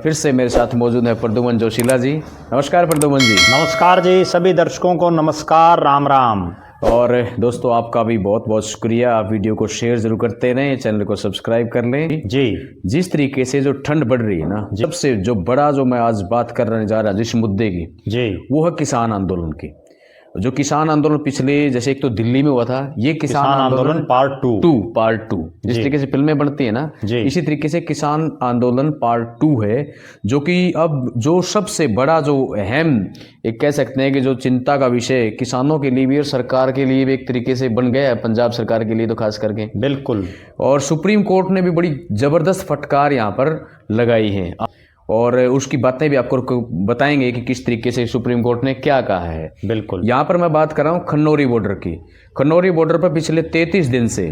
फिर से मेरे साथ मौजूद है प्रद्युमन जोशीला जी। नमस्कार प्रद्युमन जी। नमस्कार जी, सभी दर्शकों को नमस्कार, राम राम। और दोस्तों आपका भी बहुत बहुत शुक्रिया। आप वीडियो को शेयर जरूर करते रहें, चैनल को सब्सक्राइब कर लें जी। जिस तरीके से जो ठंड बढ़ रही है ना, सबसे जो बड़ा जो मैं आज बात करने जा रहा जिस मुद्दे की, जी, वो है किसान आंदोलन की। जो किसान आंदोलन पिछले, जैसे एक तो दिल्ली में हुआ था, ये किसान आंदोलन पार्ट टू जिस तरीके से फिल्में बनती है ना, इसी तरीके से किसान आंदोलन पार्ट 2 है, जो कि अब जो सबसे बड़ा जो अहम एक कह सकते हैं कि जो चिंता का विषय किसानों के लिए भी और सरकार के लिए भी एक तरीके से बन गया है, पंजाब सरकार के लिए तो खास करके। बिल्कुल। और सुप्रीम कोर्ट ने भी बड़ी जबरदस्त फटकार यहाँ पर लगाई है और उसकी बातें भी आपको बताएंगे कि किस तरीके से सुप्रीम कोर्ट ने क्या कहा है। बिल्कुल। यहाँ पर मैं बात कर रहा हूँ खन्नौरी बॉर्डर की। खन्नौरी बॉर्डर पर पिछले 33 दिन से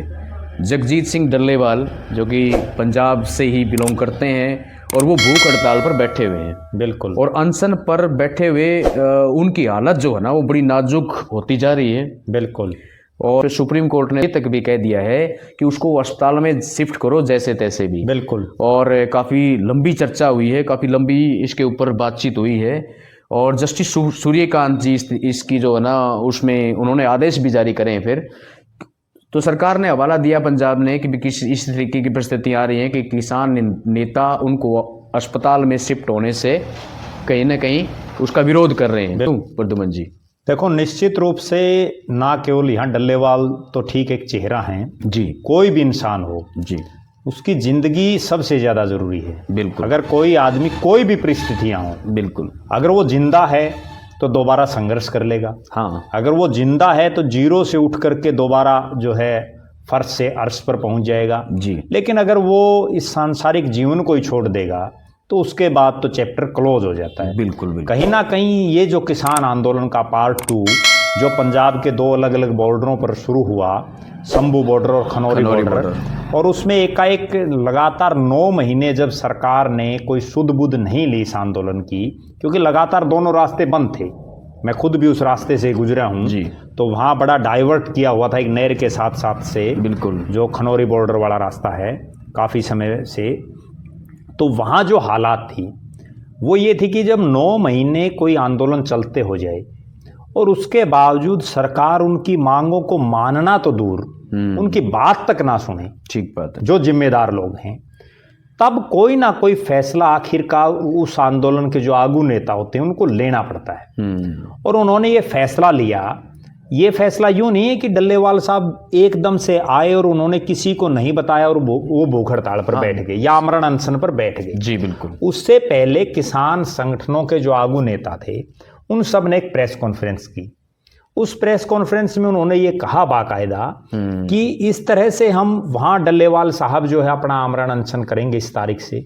जगजीत सिंह डल्लेवाल, जो कि पंजाब से ही बिलोंग करते हैं, और वो भूख हड़ताल पर बैठे हुए हैं। बिल्कुल। और अनशन पर बैठे हुए उनकी हालत जो है ना, वो बड़ी नाजुक होती जा रही है। बिल्कुल। और सुप्रीम कोर्ट ने तक भी कह दिया है कि उसको अस्पताल में शिफ्ट करो जैसे तैसे भी। बिल्कुल। और काफ़ी लंबी चर्चा हुई है, काफ़ी लंबी इसके ऊपर बातचीत हुई है। और जस्टिस सूर्यकांत जी इसकी जो है ना, उसमें उन्होंने आदेश भी जारी करे हैं। फिर तो सरकार ने हवाला दिया पंजाब ने कि इस तरीके की परिस्थिति आ रही है कि किसान नेता उनको अस्पताल में शिफ्ट होने से कहीं ना कहीं उसका विरोध कर रहे हैं। प्रद्युमन जी देखो, निश्चित रूप से ना केवल यहाँ डल्लेवाल तो ठीक एक चेहरा हैं जी, कोई भी इंसान हो जी, उसकी जिंदगी सबसे ज्यादा जरूरी है। बिल्कुल। अगर कोई आदमी कोई भी परिस्थितियां हो, बिल्कुल, अगर वो जिंदा है तो दोबारा संघर्ष कर लेगा। हाँ, अगर वो जिंदा है तो जीरो से उठ करके दोबारा जो है फर्श से अर्श पर पहुंच जाएगा जी। लेकिन अगर वो इस सांसारिक जीवन को ही छोड़ देगा तो उसके बाद तो चैप्टर क्लोज हो जाता है। बिल्कुल, बिल्कुल। कहीं ना कहीं ये जो किसान आंदोलन का पार्ट 2 जो पंजाब के 2 अलग अलग बॉर्डरों पर शुरू हुआ, शंभू बॉर्डर और खनौरी बॉर्डर, और उसमें एकाएक लगातार 9 महीने जब सरकार ने कोई सुध बुध नहीं ली इस आंदोलन की, क्योंकि लगातार दोनों रास्ते बंद थे। मैं खुद भी उस रास्ते से गुजरा हूँ जी। तो वहाँ बड़ा डाइवर्ट किया हुआ था एक नहर के साथ साथ से, बिल्कुल, जो खनौरी बॉर्डर वाला रास्ता है काफ़ी समय से। तो वहाँ जो हालात थी वो ये थी कि जब 9 महीने कोई आंदोलन चलते हो जाए और उसके बावजूद सरकार उनकी मांगों को मानना तो दूर, उनकी बात तक ना सुने, ठीक बात है, जो जिम्मेदार लोग हैं, तब कोई ना कोई फैसला आखिरकार उस आंदोलन के जो आगू नेता होते हैं उनको लेना पड़ता है। और उन्होंने ये फैसला लिया। ये फैसला यूं नहीं है कि डल्लेवाल साहब एकदम से आए और उन्होंने किसी को नहीं बताया और वो भूख हड़ताल पर बैठ गए या आमरण अनशन पर बैठ गए। जी बिल्कुल। उससे पहले किसान संगठनों के जो आगू नेता थे उन सब ने एक प्रेस कॉन्फ्रेंस की। उस प्रेस कॉन्फ्रेंस में उन्होंने ये कहा बाकायदा कि इस तरह से हम वहां डल्लेवाल साहब जो है अपना आमरण अनशन करेंगे इस तारीख से,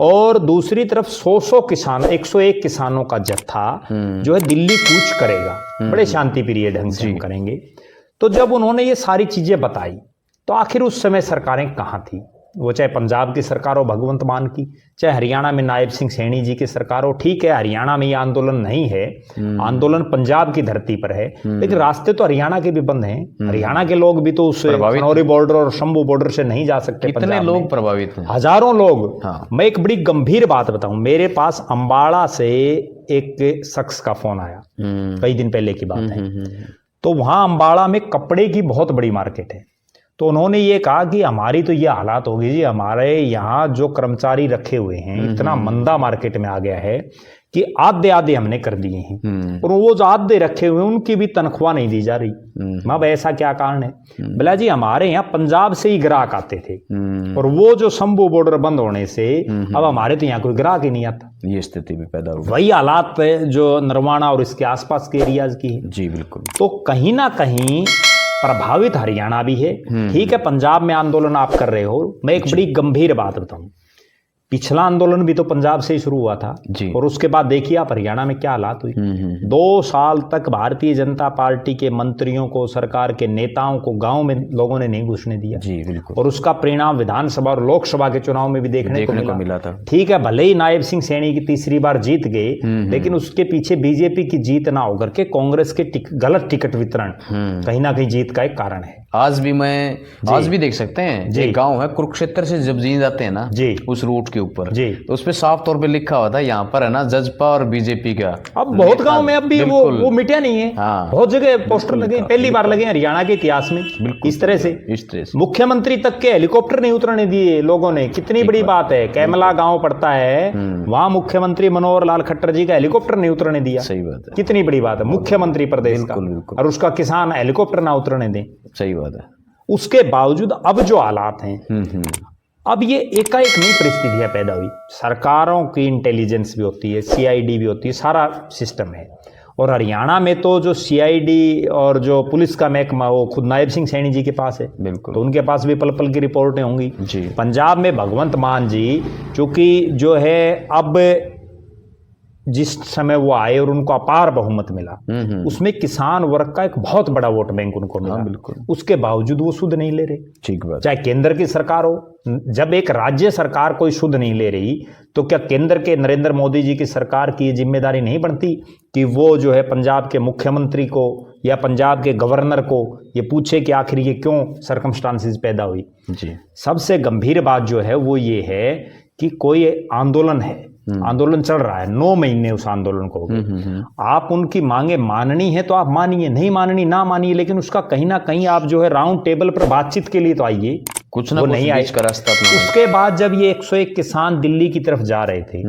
और दूसरी तरफ 100 किसान 101 किसानों का जत्था जो है दिल्ली कूच करेगा, बड़े शांति प्रिय ढंग से हम करेंगे। तो जब उन्होंने ये सारी चीजें बताई तो आखिर उस समय सरकारें कहाँ थी? वो चाहे पंजाब की सरकार हो भगवंत मान की, चाहे हरियाणा में नायब सिंह सैनी जी की सरकार हो। ठीक है, हरियाणा में ये आंदोलन नहीं है, आंदोलन पंजाब की धरती पर है, लेकिन रास्ते तो हरियाणा के भी बंद हैं। हरियाणा के लोग भी तो उस खनौरी बॉर्डर और शंभू बॉर्डर से नहीं जा सकते। कितने लोग प्रभावित हैं? हजारों लोग। हाँ। मैं एक बड़ी गंभीर बात बताऊं, मेरे पास अंबाला से एक शख्स का फोन आया, कई दिन पहले की बात है। तो वहां अंबाला में कपड़े की बहुत बड़ी मार्केट है। तो उन्होंने ये कहा कि हमारी तो ये हालात होगी जी, हमारे यहाँ जो कर्मचारी रखे हुए हैं इतना मंदा मार्केट में आ गया है कि आधे आधे हमने कर दिए हैं, और वो जो आधे रखे हुए हैं उनकी भी तनख्वाह नहीं दी जा रही। अब ऐसा क्या कारण है? बोला जी हमारे यहाँ पंजाब से ही ग्राहक आते थे, और वो जो शंभू बॉर्डर बंद होने से अब हमारे तो यहाँ कोई ग्राहक ही नहीं आता। ये स्थिति भी पैदा हुई। वही हालात जो नरवाना और इसके आसपास के एरियाज की है। जी बिल्कुल। तो कहीं ना कहीं प्रभावित हरियाणा भी है। ठीक है, पंजाब में आंदोलन आप कर रहे हो। मैं एक बड़ी गंभीर बात बताऊं, पिछला आंदोलन भी तो पंजाब से ही शुरू हुआ था जी। और उसके बाद देखिए आप हरियाणा में क्या हालात हुई। 2 साल तक भारतीय जनता पार्टी के मंत्रियों को, सरकार के नेताओं को गांव में लोगों ने नहीं घुसने दिया जी बिल्कुल। और उसका परिणाम विधानसभा और लोकसभा के चुनाव में भी देखने को मिला था। ठीक है, भले ही नायब सिंह सैनी की तीसरी बार जीत गए, लेकिन उसके पीछे बीजेपी की जीत ना होकर के कांग्रेस के गलत टिकट वितरण कहीं ना कहीं जीत का एक कारण है। आज भी देख सकते हैं, एक गांव है कुरुक्षेत्र से जब जी जाते हैं ना जी, उस रूट के ऊपर जी, तो उस पे साफ तौर पे लिखा हुआ था यहाँ पर है ना जजपा और बीजेपी का। अब बहुत गांव में अब भी वो मिटा नहीं है। हाँ, बहुत जगह पोस्टर लगे हैं, पहली बार लगे हरियाणा के इतिहास में इस तरह से। मुख्यमंत्री तक के हेलीकॉप्टर नहीं उतरने दिए लोगों ने, कितनी बड़ी बात है। कैमला गांव पड़ता है, वहां मुख्यमंत्री मनोहर लाल खट्टर जी का हेलीकॉप्टर नहीं उतरने दिया। सही बात है, कितनी बड़ी बात है। मुख्यमंत्री प्रदेश का, और उसका किसान हेलीकॉप्टर ना उतरने दें। सही बात है। उसके बावजूद अब जो हालात हैं, अब ये एकाएक नई परिस्थितियां पैदा हुई। सरकारों की इंटेलिजेंस भी होती है, सीआईडी भी होती है, सारा सिस्टम है। और हरियाणा में तो जो सीआईडी और जो पुलिस का महकमा वो खुद नायब सिंह सैनी जी के पास है, बिल्कुल, तो उनके पास भी पल पल की रिपोर्टें होंगी जी। पंजाब में भगवंत मान जी, चूंकि जो है अब जिस समय वो आए और उनको अपार बहुमत मिला, उसमें किसान वर्ग का एक बहुत बड़ा वोट बैंक उनको मिला। बिल्कुल, उसके बावजूद वो सुध नहीं ले रहे। ठीक बात। चाहे केंद्र की सरकार हो, जब एक राज्य सरकार कोई सुध नहीं ले रही तो क्या केंद्र के नरेंद्र मोदी जी की सरकार की ये जिम्मेदारी नहीं बनती कि वो जो है पंजाब के मुख्यमंत्री को या पंजाब के गवर्नर को ये पूछे कि आखिर ये क्यों सर्कमस्टांसिस पैदा हुई। जी। सबसे गंभीर बात जो है वो ये है कि कोई आंदोलन है, आंदोलन चल रहा है, 9 महीने उस आंदोलन को हो गए। आप उनकी मांगे माननी है तो आप मानिए, नहीं माननी ना मानिए, लेकिन उसका कहीं ना कहीं आप जो है राउंड टेबल पर बातचीत के लिए तो आइए। कुछ ना कुछ बीच का रास्ता अपना। उसके बाद जब ये 101 किसान दिल्ली की तरफ जा रहे थे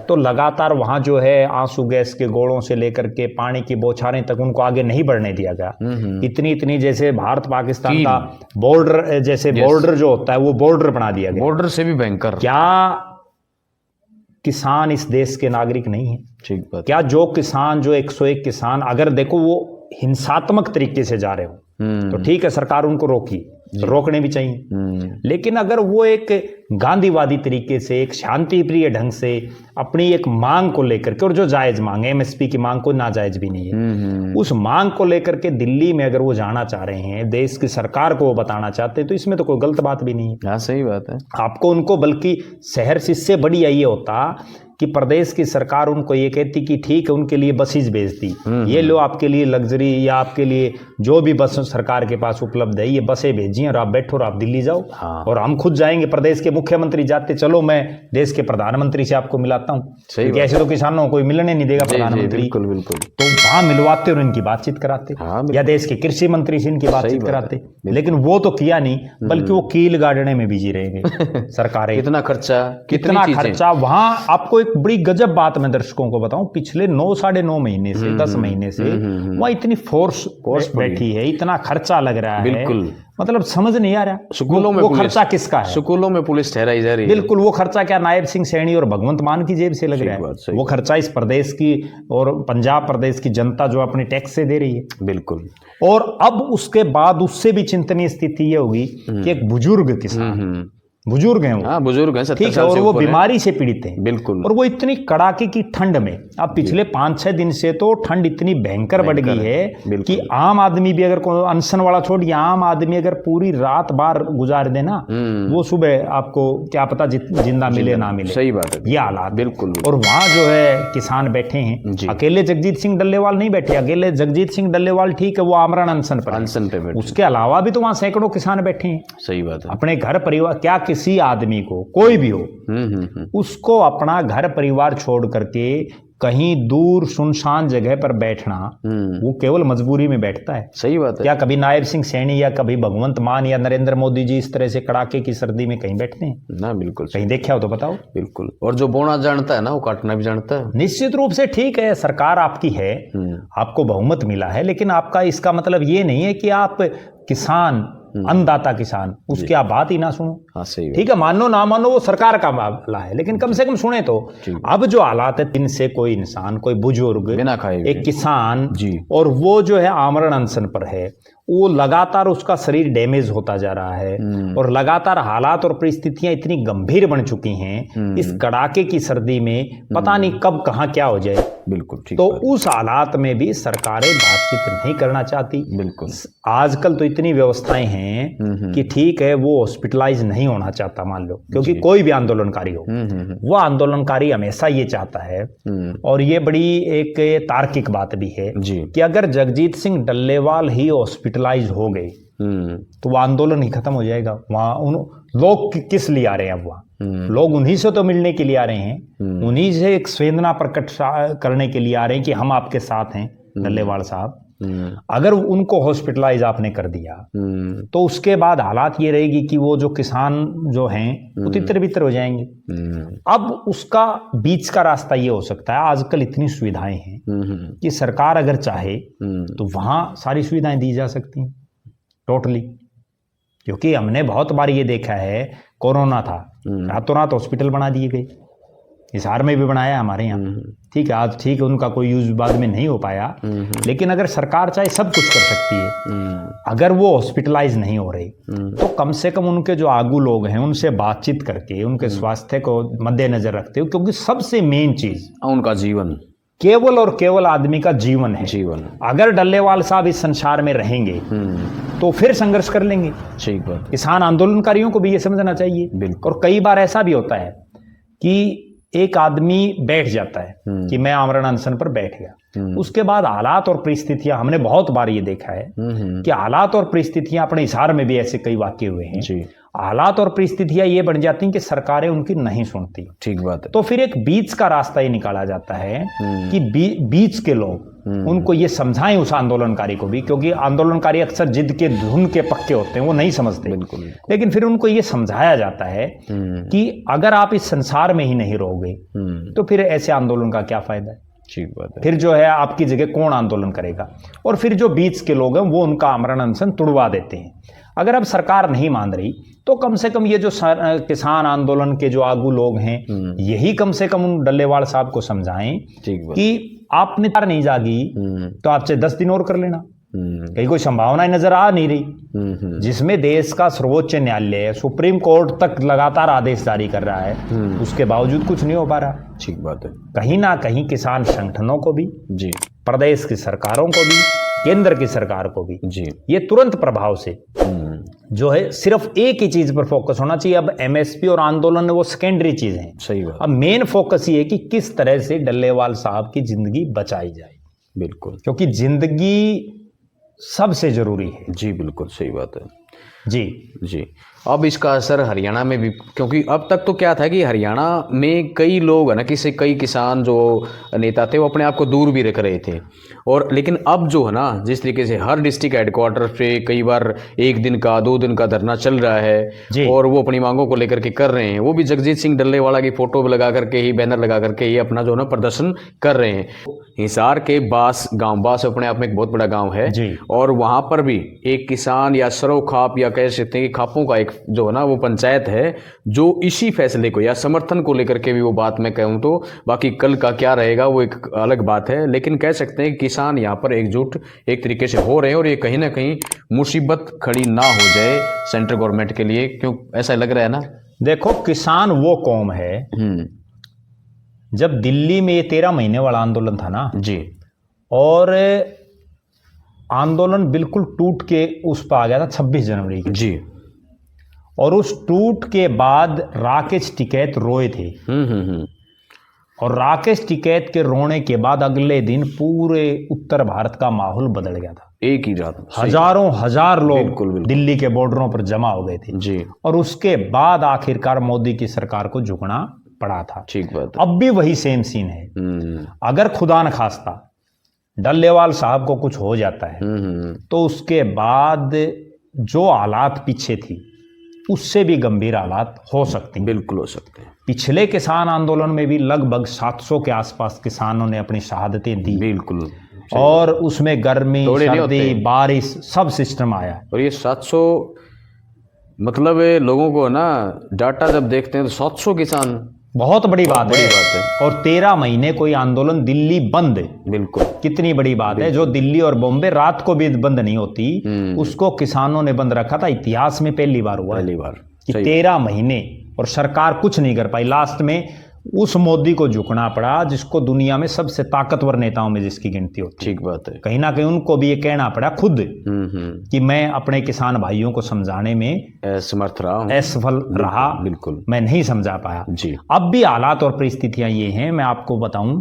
तो लगातार वहां जो है आंसू गैस के गोलों से लेकर के पानी की बौछारें तक उनको आगे नहीं बढ़ने दिया गया। इतनी जैसे भारत पाकिस्तान का बॉर्डर, जैसे बॉर्डर जो होता है वो बॉर्डर बना दिया गया, बॉर्डर से भी भयंकर। क्या किसान इस देश के नागरिक नहीं है? ठीक बात। क्या जो किसान, जो 101 किसान, अगर देखो वो हिंसात्मक तरीके से जा रहे हो तो ठीक है, सरकार उनको रोकी, रोकने भी चाहिए। लेकिन अगर वो एक गांधीवादी तरीके से, एक शांति प्रिय ढंग से अपनी एक मांग को लेकर के, और जो जायज मांग है, एमएसपी की मांग को नाजायज भी नहीं है, उस मांग को लेकर के दिल्ली में अगर वो जाना चाह रहे हैं, देश की सरकार को वो बताना चाहते हैं, तो इसमें तो कोई गलत बात भी नहीं है। हाँ, सही बात है। आपको उनको, बल्कि शहर से इससे बढ़िया ये होता कि प्रदेश की सरकार उनको ये कहती कि ठीक है, उनके लिए बसेज भेजती, ये लो आपके लिए लग्जरी या आपके लिए जो भी बस सरकार के पास उपलब्ध है ये बसें भेजिए और आप बैठो और आप दिल्ली जाओ। हाँ। और हम खुद जाएंगे, प्रदेश के मुख्यमंत्री जाते, चलो मैं देश के प्रधानमंत्री से आपको मिलाता हूँ, क्योंकि ऐसे तो किसानों को कोई मिलने नहीं देगा प्रधानमंत्री। बिल्कुल बिल्कुल। तो वहां मिलवाते और इनकी बातचीत कराते। हाँ, या देश के कृषि मंत्री से इनकी बातचीत कराते। लेकिन वो तो किया नहीं, बल्कि वो कील गाड़ने में बिजी रहेंगे सरकारें। कितना खर्चा वहां। आपको एक बड़ी गजब बात मैं दर्शकों को बताऊं, पिछले 9-9.5 महीने से 10 महीने से वहां इतनी फोर्स बैठी है, इतना खर्चा लग रहा है, बिल्कुल, मतलब समझ नहीं आ रहा स्कूलों में वो खर्चा किसका है। स्कूलों में पुलिस ठहराई जा रही है। बिल्कुल, वो खर्चा क्या नायब सिंह सैनी और भगवंत मान की जेब से लग रहा है? वो खर्चा इस प्रदेश की और पंजाब प्रदेश की जनता जो अपने टैक्स से दे रही है। बिल्कुल। और अब उसके बाद उससे भी चिंतनीय स्थिति ये होगी कि एक बुजुर्ग किसान, बुजुर्ग हैं वो, हाँ बुजुर्ग हैं, ठीक है, और वो बीमारी से पीड़ित हैं, बिल्कुल, और वो इतनी कड़ाके की ठंड में, अब पिछले 5-6 दिन से तो ठंड इतनी भयंकर बढ़ गई है कि आम आदमी भी, अगर कोई अनशन वाला छोड़िए, आम आदमी अगर पूरी रात बाहर गुजार दे ना, वो सुबह आपको क्या पता जिंदा मिले ना मिले। सही बात है, ये हालात। बिल्कुल। और वहां जो है किसान बैठे हैं, अकेले जगजीत सिंह डल्लेवाल नहीं बैठे, अकेले जगजीत सिंह डल्लेवाल ठीक है, वो आमरण अनशन पर बैठे, उसके अलावा भी तो वहां सैकड़ों किसान बैठे हैं। सही बात है। अपने घर परिवार, क्या किसी आदमी को, कोई भी हो, उसको अपना घर परिवार छोड़ करके कहीं दूर सुनसान जगह पर बैठना, वो केवल मजबूरी में बैठता है। सही बात है। क्या कभी नायब सिंह सैनी या कभी भगवंत मान या नरेंद्र मोदी जी इस तरह से कड़ाके की सर्दी में कहीं बैठते हैं? ना, बिल्कुल। कहीं देखा हो तो बताओ। बिल्कुल। और जो बोना जानता है ना, वो काटना भी जानता है। निश्चित रूप से ठीक है, सरकार आपकी है, आपको बहुमत मिला है, लेकिन आपका इसका मतलब ये नहीं है कि आप किसान, अन्नदाता किसान, उसकी आप बात ही ना सुनो। हाँ, सही। ठीक है, मानो ना मानो वो सरकार का मामला है, लेकिन कम से कम सुने तो। अब जो हालात है, इनसे कोई इंसान, कोई बुजुर्ग, बिना खाए, एक किसान जी, और वो जो है आमरण अनशन पर है, वो लगातार उसका शरीर डैमेज होता जा रहा है, और लगातार हालात और परिस्थितियां इतनी गंभीर बन चुकी हैं इस कड़ाके की सर्दी में, पता नहीं कब कहां क्या हो जाए। बिल्कुल ठीक। तो उस हालात में भी सरकारें बातचीत नहीं करना चाहती। बिल्कुल। आजकल तो इतनी व्यवस्थाएं हैं कि ठीक है, वो हॉस्पिटलाइज नहीं होना चाहता, मान लो, क्योंकि कोई भी आंदोलनकारी हो, वो आंदोलनकारी हमेशा ये चाहता है, और ये बड़ी एक तार्किक बात भी है कि अगर जगजीत सिंह डल्लेवाल ही हॉस्पिटलाइज हो गए तो वो आंदोलन ही खत्म हो जाएगा। वहाँ उन लोग किस लिए आ रहे हैं अब वहाँ? लोग उन्हीं से तो मिलने के लिए आ रहे हैं, उन्हीं से एक संवेदना प्रकट करने के लिए आ रहे हैं कि हम आपके साथ हैं डल्लेवाल साहब। अगर उनको हॉस्पिटलाइज आपने कर दिया तो उसके बाद हालात ये रहेगी कि वो जो किसान जो हैं वो तितर बितर हो जाएंगे। अब उसका बीच का रास्ता ये हो सकता है, आजकल इतनी सुविधाएं हैं कि सरकार अगर चाहे तो वहां सारी सुविधाएं दी जा सकती हैं टोटली। क्योंकि हमने बहुत बार ये देखा है, कोरोना था, रातों रात हॉस्पिटल बना दिए गए, हिसार में भी बनाया हमारे यहाँ, ठीक है। आज ठीक है, उनका कोई यूज बाद में नहीं हो पाया, लेकिन अगर सरकार चाहे सब कुछ कर सकती है। अगर वो हॉस्पिटलाइज नहीं हो रही तो कम से कम उनके जो आगू लोग हैं उनसे बातचीत करके उनके स्वास्थ्य को मद्देनजर रखते हो, क्योंकि सबसे मेन चीज उनका जीवन, केवल और केवल आदमी का जीवन है। जीवन अगर डल्लेवाल साहब इस संसार में रहेंगे तो फिर संघर्ष कर लेंगे। ठीक बात। किसान आंदोलनकारियों को भी ये समझना चाहिए। और कई बार ऐसा भी होता है कि एक आदमी बैठ जाता है कि मैं आमरण अनशन पर बैठ गया, उसके बाद हालात और परिस्थितियां, हमने बहुत बार ये देखा है कि हालात और परिस्थितियां, अपने हिसार में भी ऐसे कई वाकये हुए हैं, हालात और परिस्थितियां ये बन जाती हैं कि सरकारें उनकी नहीं सुनती। ठीक बात है। तो फिर एक बीच का रास्ता ये निकाला जाता है कि बीच के लोग उनको ये समझाएं, उस आंदोलनकारी को भी, क्योंकि आंदोलनकारी अक्सर जिद के धुन के पक्के होते हैं, वो नहीं समझते। बिल्कुल। लेकिन फिर उनको ये समझाया जाता है कि अगर आप इस संसार में ही नहीं रहोगे तो फिर ऐसे आंदोलन का क्या फायदा है। ठीक बात है। फिर जो है आपकी जगह कौन आंदोलन करेगा। और फिर जो बीच के लोग हैं वो उनका आमरण अनशन तुड़वा देते हैं। अगर अब सरकार नहीं मान रही तो कम से कम ये जो किसान आंदोलन के जो आगू लोग हैं यही कम से कम उन डल्लेवाल साहब को समझाएं कि आपने तार नहीं जागी तो आपसे 10 दिन और कर लेना। कहीं कोई संभावना नजर आ नहीं रही, जिसमें देश का सर्वोच्च न्यायालय सुप्रीम कोर्ट तक लगातार आदेश जारी कर रहा है, उसके बावजूद कुछ नहीं हो पा रहा। ठीक बात है। कहीं ना कहीं किसान संगठनों को भी जी, प्रदेश की सरकारों को भी, केंद्र की सरकार को भी जी, ये तुरंत प्रभाव से जो है सिर्फ एक ही चीज पर फोकस होना चाहिए। अब एमएसपी और आंदोलन वो सेकेंडरी चीज है। सही बात। अब मेन फोकस ये है कि किस तरह से डल्लेवाल साहब की जिंदगी बचाई जाए। बिल्कुल, क्योंकि जिंदगी सबसे जरूरी है। जी बिल्कुल सही बात है। जी जी। अब इसका असर हरियाणा में भी, क्योंकि अब तक तो क्या था कि हरियाणा में कई लोग है ना, कई किसान जो नेता थे वो अपने आप को दूर भी रख रहे थे, और लेकिन अब जो है ना, जिस तरीके से हर डिस्ट्रिक्ट हेडक्वार्टर पे कई बार 1 दिन का 2 दिन का धरना चल रहा है और वो अपनी मांगों को लेकर के कर रहे हैं, वो भी जगजीत सिंह डल्लेवाला की फोटो लगा करके ही, बैनर लगा करके ही अपना जो है ना प्रदर्शन कर रहे हैं। हिसार के बास गांव, बास अपने आप में एक बहुत बड़ा गांव है, और वहां पर भी एक किसान या सरो खाप या कह सकते हैं कि खापों का एक जो है ना वो पंचायत है जो इसी फैसले को या समर्थन को लेकर के भी, वो बात मैं कहूँ तो, बाकी कल का क्या रहेगा वो एक अलग बात है, लेकिन कह सकते हैं कि किसान यहाँ पर एकजुट एक तरीके से हो रहे हैं, और ये कहीं ना कहीं मुसीबत खड़ी ना हो जाए सेंट्रल गवर्नमेंट के लिए, क्यों ऐसा लग रहा है ना। देखो, किसान वो कौम है, जब दिल्ली में ये 13 महीने वाला आंदोलन था ना जी, और आंदोलन बिल्कुल टूट के उस पर आ गया था 26 जनवरी के जी, और उस टूट के बाद राकेश टिकैत रोए थे। और राकेश टिकैत के रोने के बाद अगले दिन पूरे उत्तर भारत का माहौल बदल गया था। एक ही रात हजारों हजार लोग दिल्ली के बॉर्डरों पर जमा हो गए थे जी, और उसके बाद आखिरकार मोदी की सरकार को झुकना पड़ा था। ठीक बात। अब भी वही सेम सीन है। अगर खुदा न खास्ता डल्लेवाल साहब को कुछ हो जाता है तो उसके बाद जो हालात पीछे थी उससे भी गंभीर हालात हो सकते हैं। बिल्कुल हो सकते हैं। पिछले किसान आंदोलन में भी लगभग 700 के आसपास किसानों ने अपनी शहादतें दी। बिल्कुल। और उसमें गर्मी, सर्दी, बारिश सब सिस्टम आया। और ये 700 मतलब लोगों को ना डाटा जब देखते हैं तो 700 किसान बहुत बड़ी बात है। और 13 महीने कोई आंदोलन, दिल्ली बंद, बिल्कुल कितनी बड़ी बात है। जो दिल्ली और बॉम्बे रात को भी बंद नहीं होती, उसको किसानों ने बंद रखा था। इतिहास में पहली बार हुआ, पहली बार कि 13 महीने, और सरकार कुछ नहीं कर पाई। लास्ट में उस मोदी को झुकना पड़ा जिसको दुनिया में सबसे ताकतवर नेताओं में जिसकी गिनती होती है। ठीक बात है। कहीं ना कहीं उनको भी ये कहना पड़ा खुद कि मैं अपने किसान भाइयों को समझाने में असमर्थ रहा हूं, असफल रहा, बिल्कुल मैं नहीं समझा पाया जी। अब भी हालात और परिस्थितियां ये हैं, मैं आपको बताऊं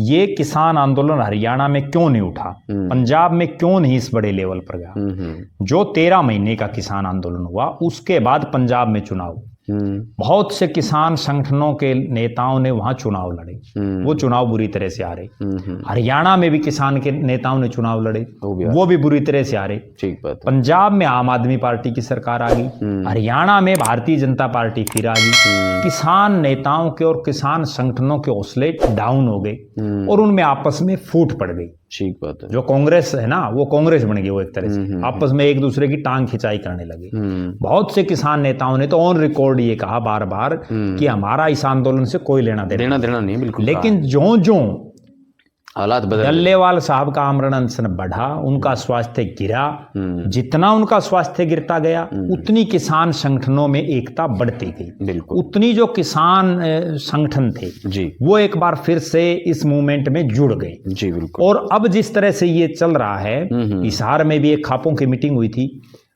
ये किसान आंदोलन हरियाणा में क्यों नहीं उठा, पंजाब में क्यों नहीं इस बड़े लेवल पर गया। जो 13 महीने का किसान आंदोलन हुआ उसके बाद पंजाब में चुनाव, बहुत से किसान संगठनों के नेताओं ने वहां चुनाव लड़े, वो चुनाव बुरी तरह से हारे। हरियाणा में भी किसान के नेताओं ने चुनाव लड़े, वो भी बुरी तरह से हारे। ठीक बात। पंजाब में आम आदमी पार्टी की सरकार आ गई, हरियाणा में भारतीय जनता पार्टी फिर आ गई। किसान नेताओं के और किसान संगठनों के हौसले डाउन हो गए और उनमें आपस में फूट पड़ गई। ठीक बात है। जो कांग्रेस है ना वो कांग्रेस बन गई, वो एक तरह से आपस में एक दूसरे की टांग खिंचाई करने लगे। बहुत से किसान नेताओं ने तो ऑन रिकॉर्ड ये कहा बार बार कि हमारा इस आंदोलन से कोई लेना देना नहीं, बिल्कुल। लेकिन जो जो हालात बदल, डल्लेवाल साहब का आमरण अनशन बढ़ा, उनका स्वास्थ्य गिरा, जितना उनका स्वास्थ्य गिरता गया उतनी किसान संगठनों में एकता बढ़ती गई। बिल्कुल। उतनी जो किसान संगठन थे जी वो एक बार फिर से इस मूवमेंट में जुड़ गए जी। बिल्कुल। और अब जिस तरह से ये चल रहा है, हिसार में भी एक खापों की मीटिंग हुई थी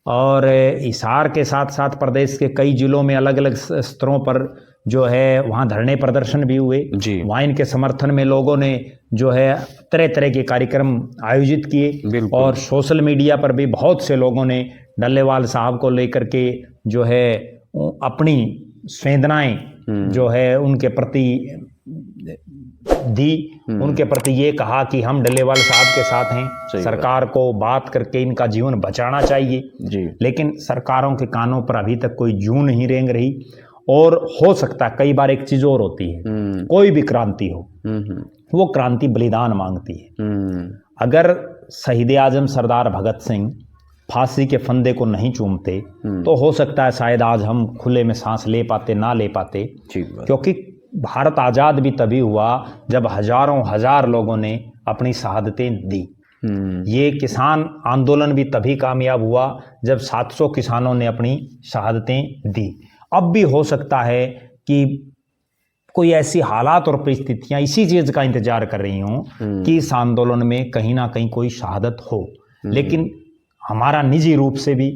और हिसार के साथ साथ प्रदेश के कई जिलों में अलग अलग स्तरों पर जो है वहाँ धरने प्रदर्शन भी हुए जी। वहाँ इनके समर्थन में लोगों ने जो है तरह तरह के कार्यक्रम आयोजित किए और सोशल मीडिया पर भी बहुत से लोगों ने डल्लेवाल साहब को लेकर के जो है अपनी संवेदनाएं जो है उनके प्रति दी, उनके प्रति ये कहा कि हम डल्लेवाल साहब के साथ हैं, सरकार को बात करके इनका जीवन बचाना चाहिए जी। लेकिन सरकारों के कानों पर अभी तक कोई जूं नहीं रेंग रही। और हो सकता है कई बार एक चीज और होती है, कोई भी क्रांति हो वो क्रांति बलिदान मांगती है। अगर शहीद आजम सरदार भगत सिंह फांसी के फंदे को नहीं चूमते तो हो सकता है शायद आज हम खुले में सांस ले पाते ना ले पाते, क्योंकि भारत आजाद भी तभी हुआ जब हजारों हजार लोगों ने अपनी शहादतें दी। ये किसान आंदोलन भी तभी कामयाब हुआ जब 700 किसानों ने अपनी शहादतें दी। अब भी हो सकता है कि कोई ऐसी हालात और परिस्थितियां इसी चीज का इंतजार कर रही हों कि इस आंदोलन में कहीं ना कहीं कोई शहादत हो, लेकिन हमारा निजी रूप से भी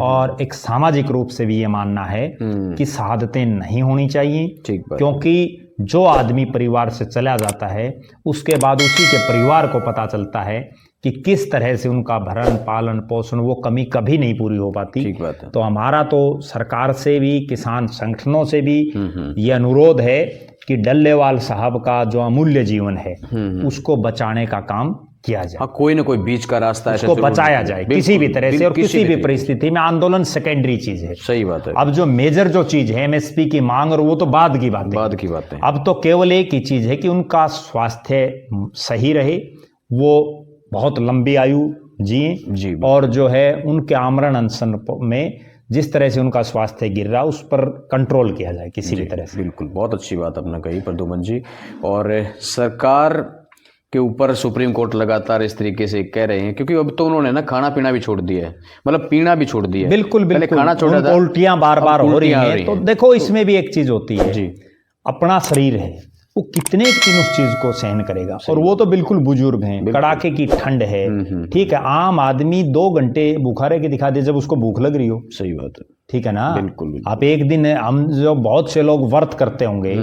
और एक सामाजिक रूप से भी ये मानना है कि शहादतें नहीं होनी चाहिए, क्योंकि जो आदमी परिवार से चला जाता है उसके बाद उसी के परिवार को पता चलता है कि किस तरह से उनका भरण पालन पोषण वो कमी कभी नहीं पूरी हो पाती। तो हमारा तो सरकार से भी किसान संगठनों से भी ये अनुरोध है कि डल्लेवाल साहब का जो अमूल्य जीवन है उसको बचाने का काम किया जाए। हाँ, कोई ना कोई बीच का रास्ता उसको बचाया जाए किसी भी तरह से और किसी भी परिस्थिति में। आंदोलन सेकेंडरी चीज है, सही बात है। अब जो मेजर जो चीज है एमएसपी की मांग और वो तो बाद की बात है। अब तो केवल एक ही चीज है कि उनका स्वास्थ्य सही रहे, वो बहुत लंबी आयु जिए और जो है उनके आमरण अनशन में जिस तरह से उनका स्वास्थ्य गिर रहा उस पर कंट्रोल किया जाए किसी भी तरह से। बिल्कुल, बहुत अच्छी बात आपने कही प्रद्युमन जी। और सरकार के ऊपर सुप्रीम कोर्ट लगातार इस तरीके से कह रहे हैं, क्योंकि अब तो उन्होंने ना खाना पीना भी छोड़ दिया है, मतलब पीना भी छोड़ दिया है। बिल्कुल पहले खाना छोड़ा था, उल्टियां बार बार हो रही हैं। तो देखो इसमें भी एक चीज होती है जी, अपना शरीर है वो कितने दिन उस चीज को सहन करेगा, और वो तो बिल्कुल बुजुर्ग हैं, कड़ाके की ठंड है, ठीक है। आम आदमी 2 घंटे भूखा रह के दिखा दे जब उसको भूख लग रही हो। सही बात है, ठीक है ना। बिल्कुल। आप एक दिन, हम जो बहुत से लोग व्रत करते होंगे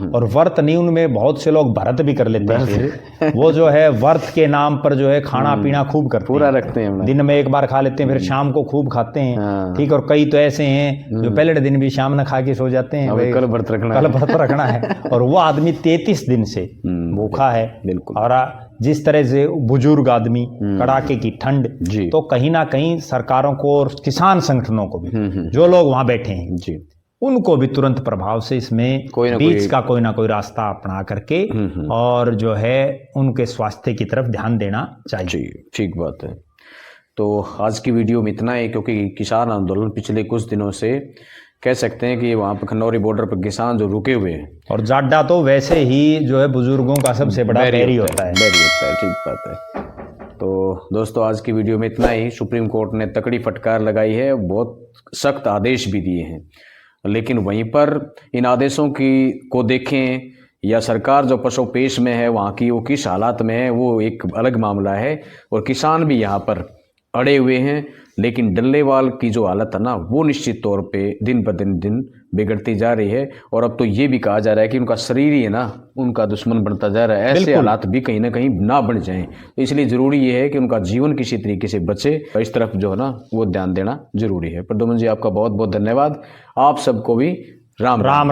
और व्रत नहीं उनमें बहुत से लोग व्रत भी कर लेते हैं, फिर वो जो है व्रत के नाम पर जो है खाना पीना खूब करते पूरा रखते हैं, दिन में एक बार खा लेते हैं फिर शाम को खूब खाते हैं, ठीक। और कई तो ऐसे हैं जो पहले दिन भी शाम न खा के सो जाते हैं, कल व्रत रखना है और वो आदमी 33 दिन से भूखा है। बिल्कुल। और जिस तरह से बुजुर्ग आदमी, कड़ाके की ठंड, तो कहीं ना कहीं सरकारों को और किसान संगठनों को भी, जो लोग वहां बैठे हैं जी, उनको भी तुरंत प्रभाव से इसमें बीच का कोई ना कोई रास्ता अपना करके और जो है उनके स्वास्थ्य की तरफ ध्यान देना चाहिए जी। ठीक बात है। तो आज की वीडियो में इतना है, क्योंकि किसान आंदोलन पिछले कुछ दिनों से कह सकते हैं कि वहाँ पर खनौरी बॉर्डर पर किसान जो रुके हुए हैं, और जाड्डा तो वैसे ही जो है बुजुर्गों का सबसे बड़ा बैरी होता है। ठीक बात है। तो दोस्तों आज की वीडियो में इतना ही। सुप्रीम कोर्ट ने तकड़ी फटकार लगाई है, बहुत सख्त आदेश भी दिए हैं। लेकिन वहीं पर इन आदेशों को देखें या सरकार जो पशुपेश में है वहाँ की वो किस हालात में है, वो एक अलग मामला है। और किसान भी यहाँ पर अड़े हुए हैं, लेकिन डल्लेवाल की जो हालत है ना वो निश्चित तौर पे दिन पर दिन बिगड़ती जा रही है। और अब तो ये भी कहा जा रहा है कि उनका शरीर ही है ना उनका दुश्मन बनता जा रहा है। ऐसे हालात भी कहीं ना कहीं ना बन जाएं, तो इसलिए ज़रूरी ये है कि उनका जीवन किसी तरीके से बचे। इस तरफ जो है ना वो ध्यान देना जरूरी है। प्रद्युम्न जी, आपका बहुत बहुत धन्यवाद। आप सबको भी राम राम।